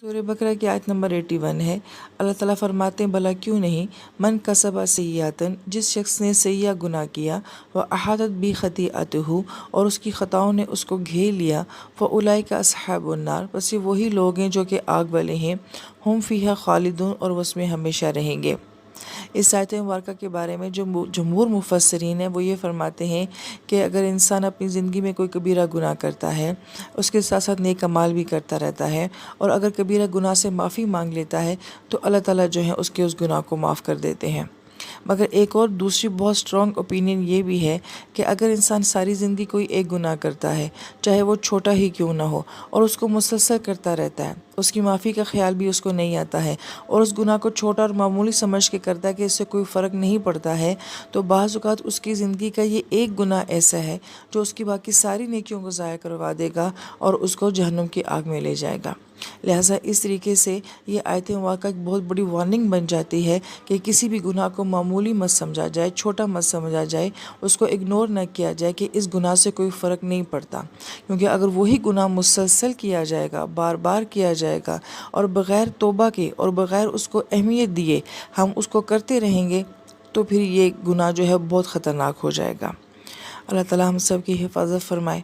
سورہ بقرہ کی آیت نمبر 81 ہے۔ اللہ تعالیٰ فرماتے ہیں بھلا کیوں نہیں من کسب سیئاتن، جس شخص نے سیئہ گناہ کیا، وَأَحَاطَتْ بِهِ خَطِیئَتُهُ، اور اس کی خطاؤں نے اس کو گھیر لیا، فَأُولَئِکَ أَصْحَابُ النَّارِ، پس یہ وہی لوگ ہیں جو کہ آگ والے ہیں، ہم فیہا خالدون، اور وہ اس میں ہمیشہ رہیں گے۔ اس آیت مبارکہ کے بارے میں جو جمہور مفسرین ہیں وہ یہ فرماتے ہیں کہ اگر انسان اپنی زندگی میں کوئی کبیرہ گناہ کرتا ہے، اس کے ساتھ ساتھ نیک اعمال بھی کرتا رہتا ہے، اور اگر کبیرہ گناہ سے معافی مانگ لیتا ہے تو اللہ تعالیٰ جو ہے اس کے اس گناہ کو معاف کر دیتے ہیں۔ مگر ایک اور دوسری بہت سٹرونگ اوپینین یہ بھی ہے کہ اگر انسان ساری زندگی کوئی ایک گناہ کرتا ہے، چاہے وہ چھوٹا ہی کیوں نہ ہو، اور اس کو مسلسل کرتا رہتا ہے، اس کی معافی کا خیال بھی اس کو نہیں آتا ہے، اور اس گناہ کو چھوٹا اور معمولی سمجھ کے کرتا ہے کہ اس سے کوئی فرق نہیں پڑتا ہے، تو بعض اوقات اس کی زندگی کا یہ ایک گناہ ایسا ہے جو اس کی باقی ساری نیکیوں کو ضائع کروا دے گا اور اس کو جہنم کی آگ میں لے جائے گا۔ لہٰذا اس طریقے سے یہ آیت مبارکہ ایک بہت بڑی وارننگ بن جاتی ہے کہ کسی بھی گناہ کو معمولی مت سمجھا جائے، چھوٹا مت سمجھا جائے، اس کو اگنور نہ کیا جائے کہ اس گناہ سے کوئی فرق نہیں پڑتا، کیونکہ اگر وہی گناہ مسلسل کیا جائے گا، بار بار کیا جائے گا، اور بغیر توبہ کے اور بغیر اس کو اہمیت دیے ہم اس کو کرتے رہیں گے، تو پھر یہ گناہ جو ہے بہت خطرناک ہو جائے گا۔ اللہ تعالیٰ ہم سب کی حفاظت فرمائے۔